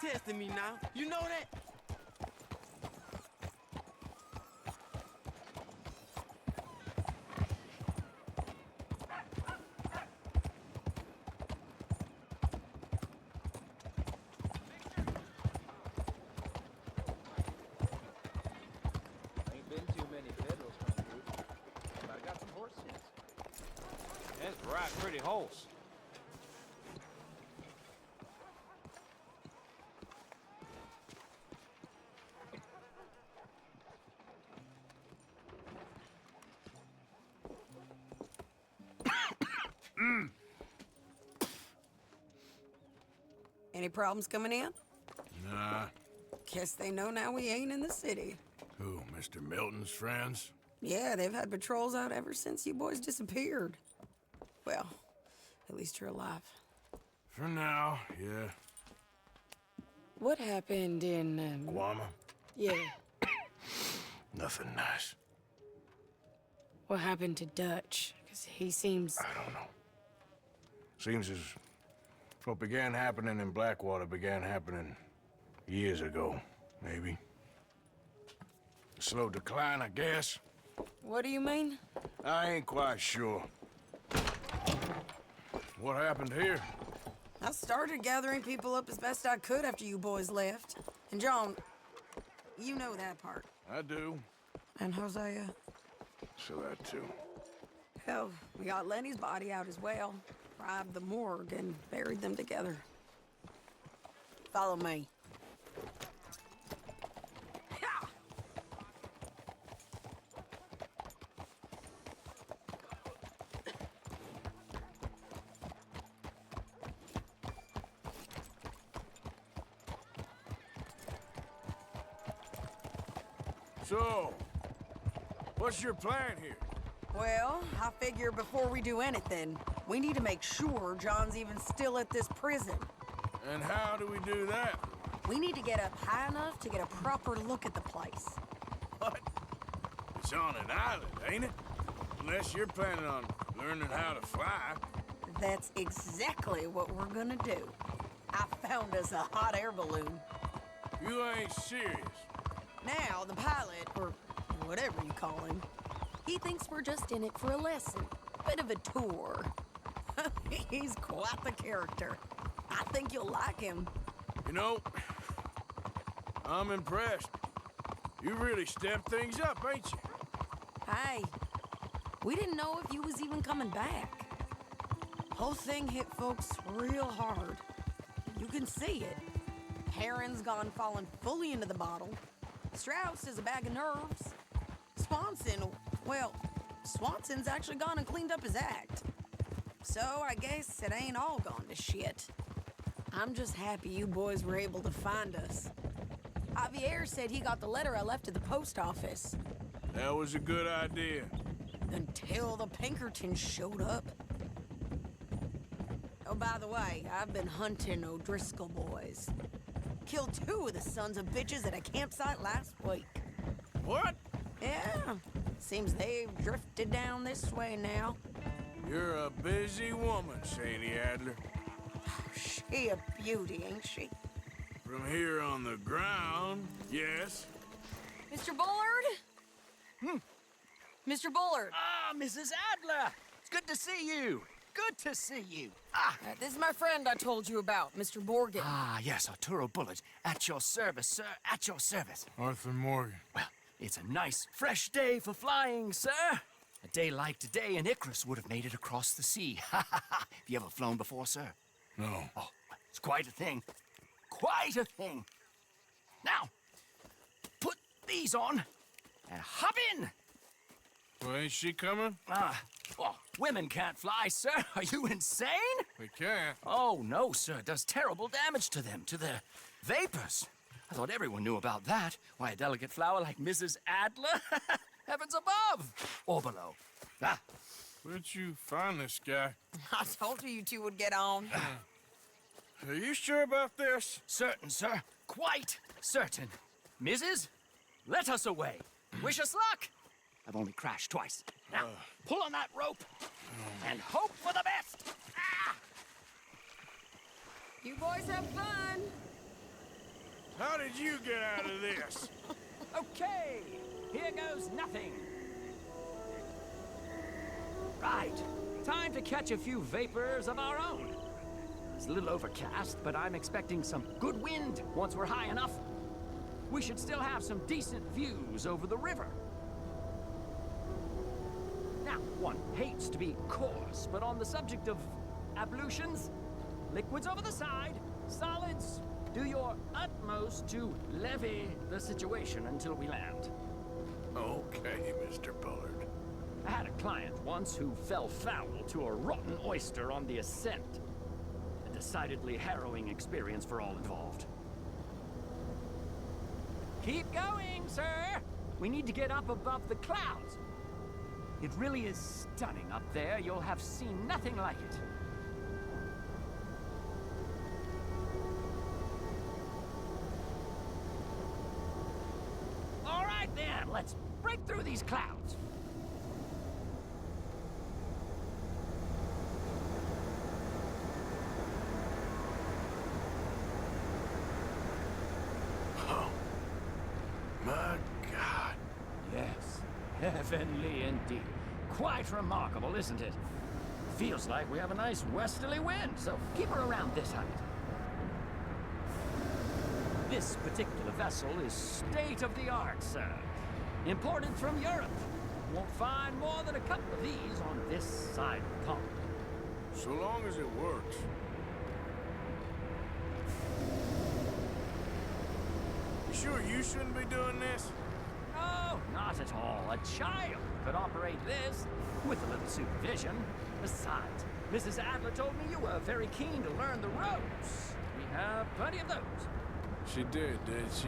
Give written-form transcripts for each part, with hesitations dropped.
testing me now. You know that? Ain't been too many Federals come through, but I got some horse sense. That's right, pretty horse. Any problems coming in? Nah. Guess they know now we ain't in the city. Who, Mr. Milton's friends? Yeah, they've had patrols out ever since you boys disappeared. Well, at least you're alive. For now, yeah. What happened in, Guama? yeah, Nothing nice. what happened to Dutch? Because he seems... I don't know. Seems as what began happening in Blackwater began happening years ago, maybe. A slow decline, I guess. What do you mean? I ain't quite sure. What happened here? I started gathering people up as best I could after you boys left. And John, you know that part. I do. And Hosea? So that too. Hell, we got Lenny's body out as well. Robbed the morgue and buried them together. Follow me. So, what's your plan here? Well, I figure before we do anything, we need to make sure John's even still at this prison. And how do we do that? We need to get up high enough to get a proper look at the place. What? It's on an island, ain't it? Unless you're planning on learning how to fly. That's exactly what we're gonna do. I found us a hot air balloon. You ain't serious. Now, the pilot, or whatever you call him, he thinks we're just in it for a lesson. Bit of a tour. He's quite the character. I think you'll like him. You know, I'm impressed. You really stepped things up, ain't you? Hey, we didn't know if you was even coming back. Whole thing hit folks real hard. You can see it. Heron's gone falling fully into the bottle. Strauss is a bag of nerves. Swanson's actually gone and cleaned up his act. So I guess it ain't all gone to shit. I'm just happy you boys were able to find us. Javier said he got the letter I left at the post office. That was a good idea. Until the Pinkertons showed up. Oh, by the way, I've been hunting O'Driscoll boys. Killed 2 of the sons of bitches at a campsite last week. What? Yeah, seems they've drifted down this way now. You're a busy woman, Sadie Adler. She a beauty, ain't she? From here on the ground, yes. Mr. Bullard? Mr. Bullard. Ah, Mrs. Adler! It's good to see you. Good to see you. This is my friend I told you about, Mr. Morgan. Ah, yes, Arturo Bullard. At your service, sir. At your service. Arthur Morgan. Well, it's a nice, fresh day for flying, sir. A day like today, an Icarus would have made it across the sea. Ha ha ha. Have you ever flown before, sir? No. Oh, it's quite a thing. Quite a thing. Now, put these on and hop in. Well, ain't she coming? Well, women can't fly, sir. Are you insane? We can't. Oh, no, sir. It does terrible damage to them, to their vapors. I thought everyone knew about that. Why, a delicate flower like Mrs. Adler? Heavens above or below. Ah, Where'd you find this guy? I told you two would get on. Are you sure about this? certain, sir. Quite certain. Mrs., let us away. Wish us luck. I've only crashed twice. Now, pull on that rope and hope for the best. Ah! You boys have fun. How did you get out of this? Okay, here goes nothing. Right, time to catch a few vapors of our own. It's a little overcast, but I'm expecting some good wind once we're high enough. We should still have some decent views over the river. Now, one hates to be coarse, but on the subject of ablutions, liquids over the side, solids, do your utmost to levy the situation until we land. Okay, Mr. Bullard. I had a client once who fell foul to a rotten oyster on the ascent. A decidedly harrowing experience for all involved. Keep going, sir! We need to get up above the clouds. It really is stunning up there. You'll have seen nothing like it. All right then, let's break through these clouds. Oh, my God. Yes, heavenly indeed. Quite remarkable, isn't it? Feels like we have a nice westerly wind, so keep her around this height. This particular vessel is state-of-the-art, sir. Imported from Europe. Won't find more than a couple of these on this side of the pond. So long as it works. You sure you shouldn't be doing this? Oh, not at all. A child could operate this with a little supervision. Besides, Mrs. Adler told me you were very keen to learn the ropes. We have plenty of those. She did she?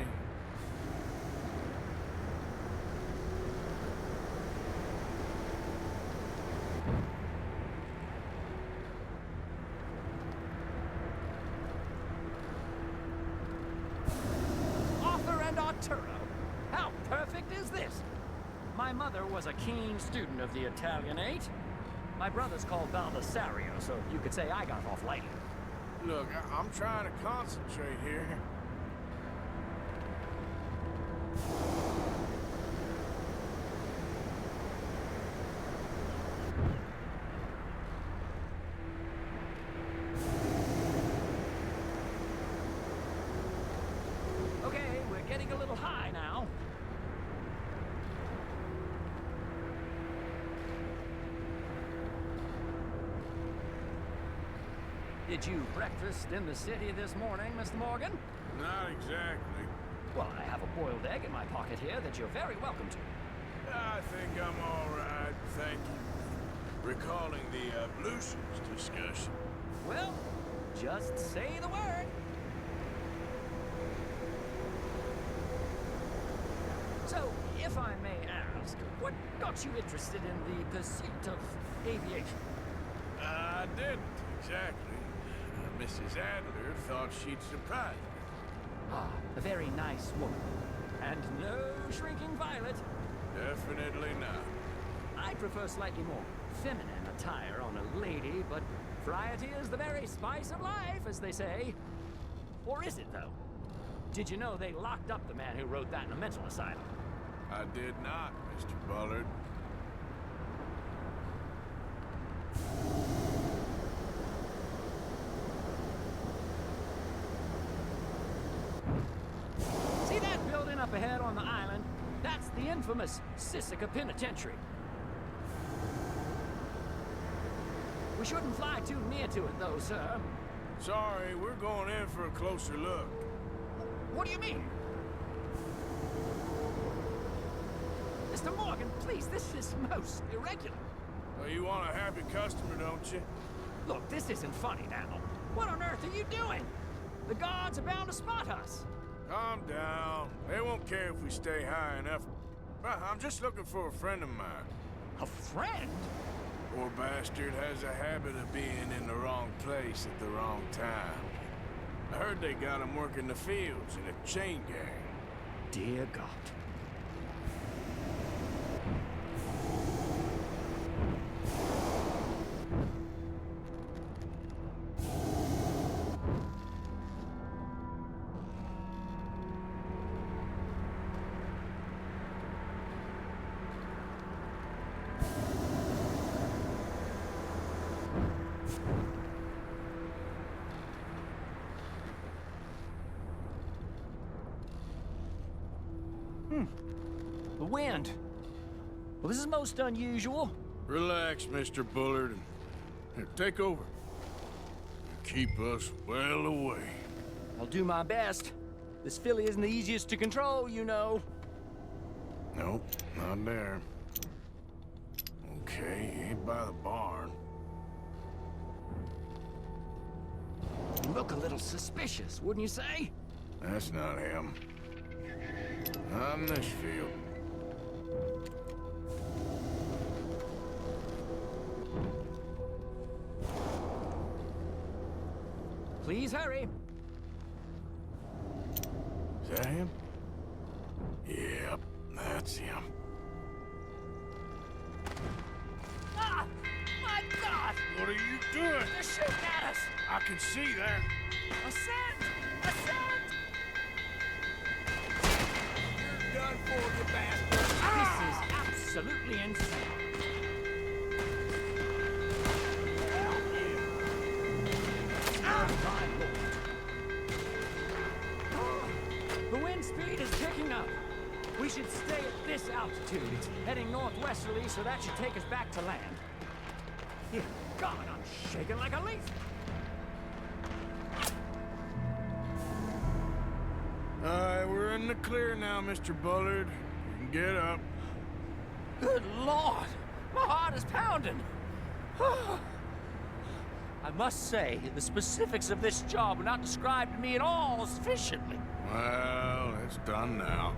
Arthur and Arturo. How perfect is this? My mother was a keen student of the Italianate. My brother's called Baldessario, so you could say I got off lightly. Look, I'm trying to concentrate here. Okay, we're getting a little high now. Did you breakfast in the city this morning, Mr. Morgan? Not exactly. Well, I have a boiled egg in my pocket here that you're very welcome to. I think I'm all right, thank you. Recalling the ablutions discussion. Well, just say the word. So, if I may ask, what got you interested in the pursuit of aviation? I didn't, exactly. Mrs. Adler thought she'd surprise me. Ah, a very nice woman. And no shrinking violet. Definitely not. I prefer slightly more feminine attire on a lady, but variety is the very spice of life, as they say. Or is it, though? Did you know they locked up the man who wrote that in a mental asylum? I did not, Mr. Bullard. See that building up ahead on the island? That's the infamous Sisika Penitentiary. We shouldn't fly too near to it, though, sir. Sorry, we're going in for a closer look. What do you mean? Mr. Morgan, please, this is most irregular. Well, you want a happy customer, don't you? Look, this isn't funny now. What on earth are you doing? The guards are bound to spot us. Calm down. They won't care if we stay high enough. I'm just looking for a friend of mine. A friend? Poor bastard has a habit of being in the wrong place at the wrong time. I heard they got him working the fields in a chain gang. Dear God. wind. Well, this is most unusual. Relax, Mr. Bullard. Here, take over. Keep us well away. I'll do my best. This filly isn't the easiest to control, you know. Nope, not there. Okay, ain't by the barn. You look a little suspicious, wouldn't you say? That's not him. Not in this field. Please hurry. Is that him? Yep, that's him. Ah! My God! What are you doing? They're shooting at us! I can see that. Ascend! Ascend! You're done for, you bastard. This is absolutely insane. My Lord. The wind speed is picking up. We should stay at this altitude. It's heading northwesterly, so that should take us back to land. Yeah, God, I'm shaking like a leaf. All right, we're in the clear now, Mr. Bullard. You can get up. Good Lord! My heart is pounding! I must say, the specifics of this job were not described to me at all sufficiently. Well, it's done now.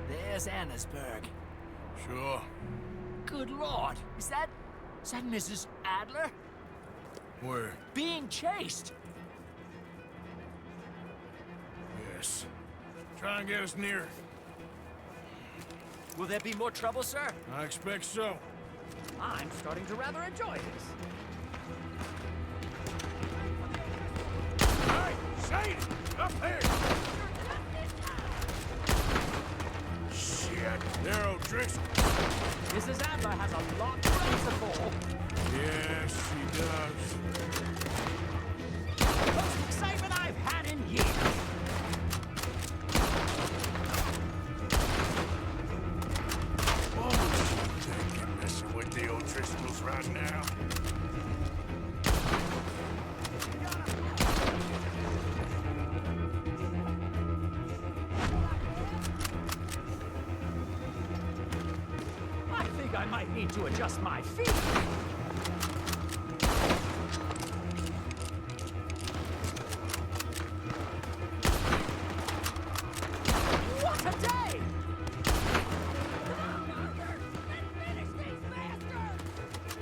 There's Annesburg. Sure. Good Lord! Is that Mrs. Adler? Where? Being chased! Yes. Try and get us near. Will there be more trouble, sir? I expect so. I'm starting to rather enjoy this. Hey, Shane! Up there! Shit, there, O'Driscoll. Mrs. Adler has a lot to answer for. Yes, she does. Most excitement I've had in years. What was she thinking, messing with the O'Driscolls right now? I think I might need to adjust my feet. What a day!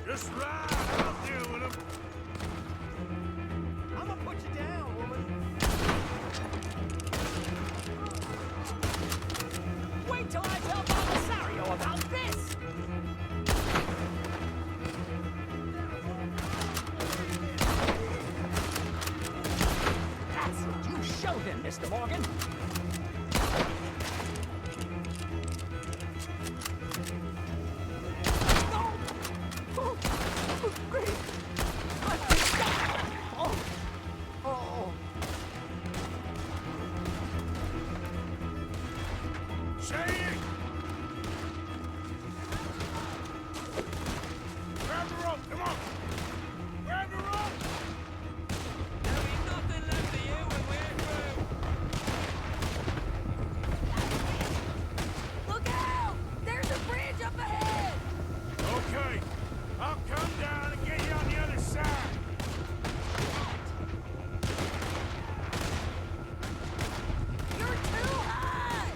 Just ride, I'll deal with him. I'm gonna put you down, woman. Wait till I tell Belisario about this! That's it, you show them, Mr. Morgan. No! Oh, oh, great! Oh, oh. Shane! Grab the rope, come on! Grab the rope! There'll be nothing left of you when we're through. Look out! There's a bridge up ahead! Okay, I'll come down and get you on the other side. You're too high!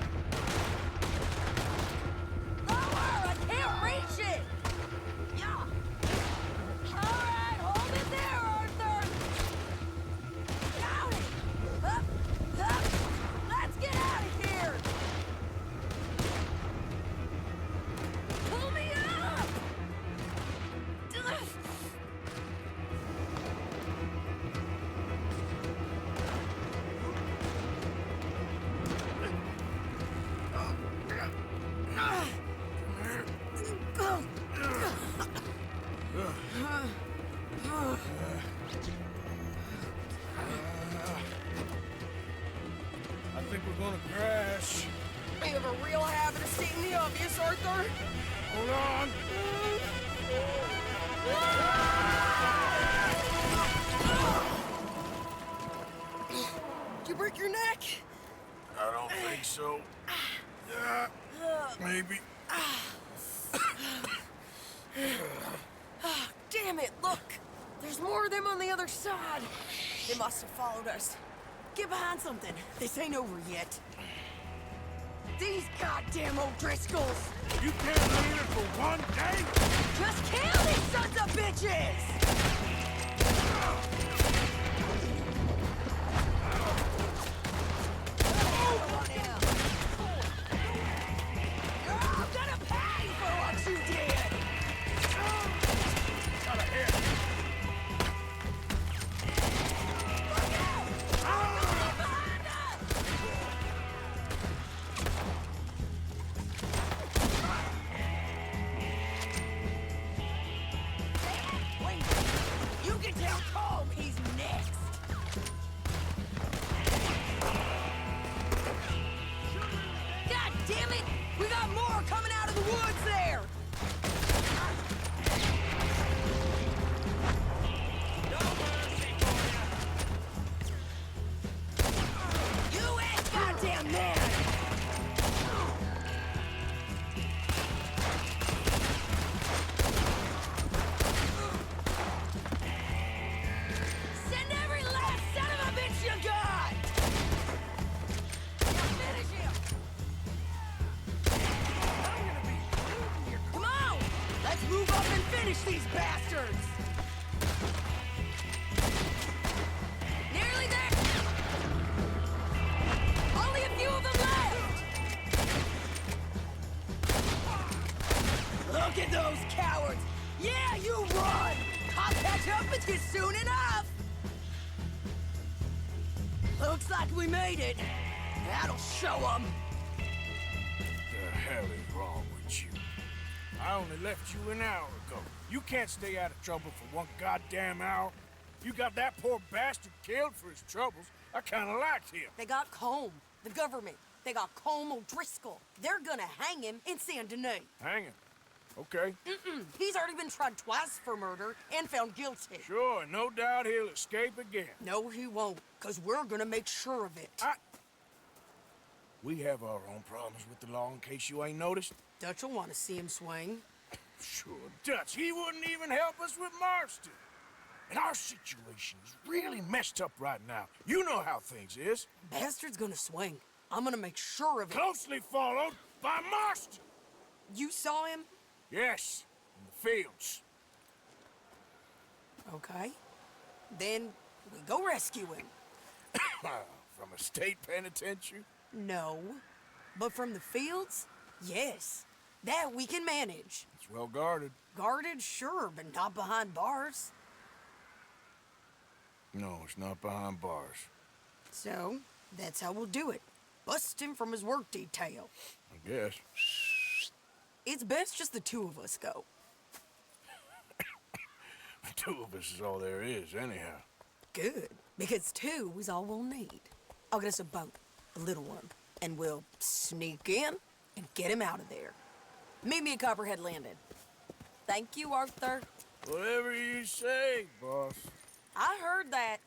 we're gonna crash. You have a real habit of stating the obvious, Arthur. Hold on. Did you break your neck? I don't think so. Yeah, maybe. Damn it, look! There's more of them on the other side. They must have followed us. Get behind something. This ain't over yet. These goddamn O'Driscolls! You can't leave it for one day? Just kill these sons of bitches! I'm gonna pay for what you did! Got a hit. Wait, you can tell Tom he's next. God damn it! We got more coming out of the woods there! No mercy for You ain't goddamn man! Send every last son of a bitch you got! Now finish him! Come on! Let's move up and finish these bastards! Nearly there! Only a few of them left! Look at those cowards! Yeah, you run! I'll catch up with you soon enough! Looks like we made it. That'll show them. The hell is wrong with you? I only left you an hour ago. You can't stay out of trouble for one goddamn hour. You got that poor bastard killed for his troubles. I kinda liked him. They got Combe, the government. They got Combe O'Driscoll. They're gonna hang him in Saint Denis. Hanging. Okay. He's already been tried twice for murder and found guilty. Sure, no doubt he'll escape again. No, he won't, because we're gonna make sure of it. We have our own problems with the law in case you ain't noticed. Dutch will want to see him swing. Sure, Dutch, he wouldn't even help us with Marston. And our situation is really messed up right now. You know how things is. Bastard's gonna swing. I'm gonna make sure of it. Closely followed by Marston. You saw him? Yes, in the fields. Okay. Then we go rescue him. From a state penitentiary? No. But from the fields? Yes. That we can manage. It's well guarded. Guarded, sure, but not behind bars. No, it's not behind bars. So, that's how we'll do it. Bust him from his work detail. I guess. It's best just the two of us go. The two of us is all there is, anyhow. Good, because two is all we'll need. I'll get us a boat, a little one, and we'll sneak in and get him out of there. Meet me at Copperhead Landing. Thank you, Arthur. Whatever you say, boss. I heard that.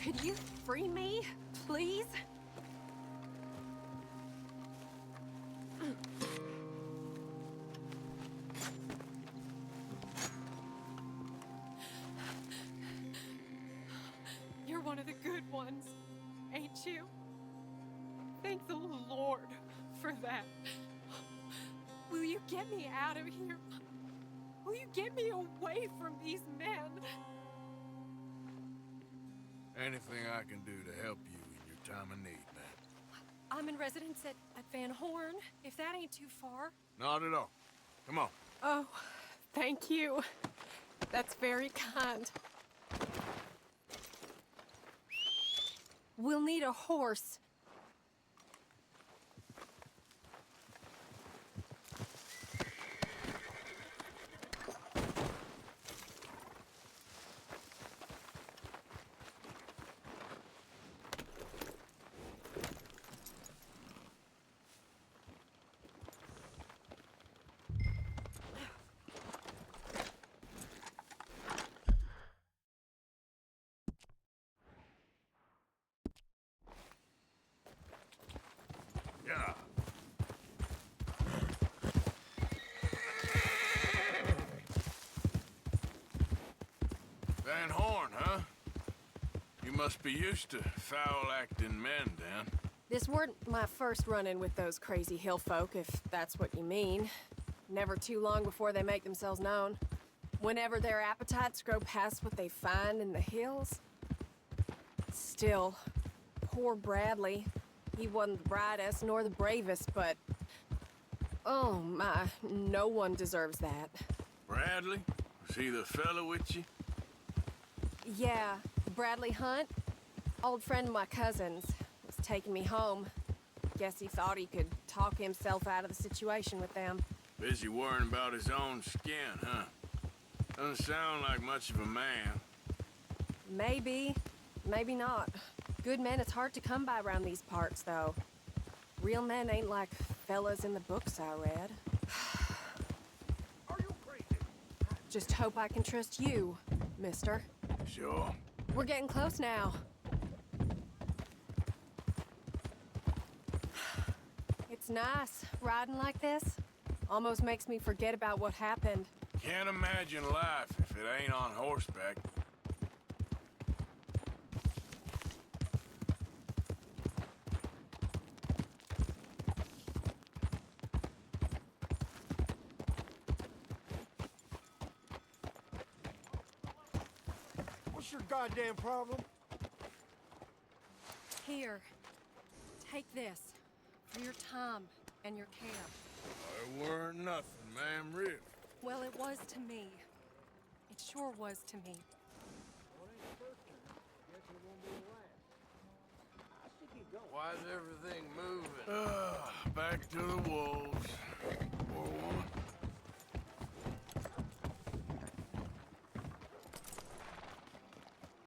Could you free me, please? You're one of the good ones, ain't you? Thank the Lord for that. Will you get me out of here? Will you get me away from these men? Anything I can do to help you in your time of need, man. I'm in residence at Van Horn, if that ain't too far. Not at all. Come on. Oh, thank you. That's very kind. We'll need a horse. Yeah. Van Horn, huh? You must be used to foul-acting men, then. This weren't my first run-in with those crazy hill folk, if that's what you mean. Never too long before they make themselves known. Whenever their appetites grow past what they find in the hills. Still, poor Bradley. He wasn't the brightest nor the bravest, but... oh my, no one deserves that. Bradley? Was he the fella with you? Yeah, Bradley Hunt, old friend of my cousin's, was taking me home. Guess he thought he could talk himself out of the situation with them. Busy worrying about his own skin, huh? Doesn't sound like much of a man. Maybe, maybe not. Good men, it's hard to come by around these parts, though. Real men ain't like fellas in the books I read. Are you crazy? Just hope I can trust you, mister. Sure. We're getting close now. It's nice, riding like this. Almost makes me forget about what happened. Can't imagine life if it ain't on horseback. What's your goddamn problem? Here, take this for your time and your care. It weren't nothing, ma'am, really. Well, it was to me. It sure was to me. Why's everything moving? Back to the wolves. Poor woman.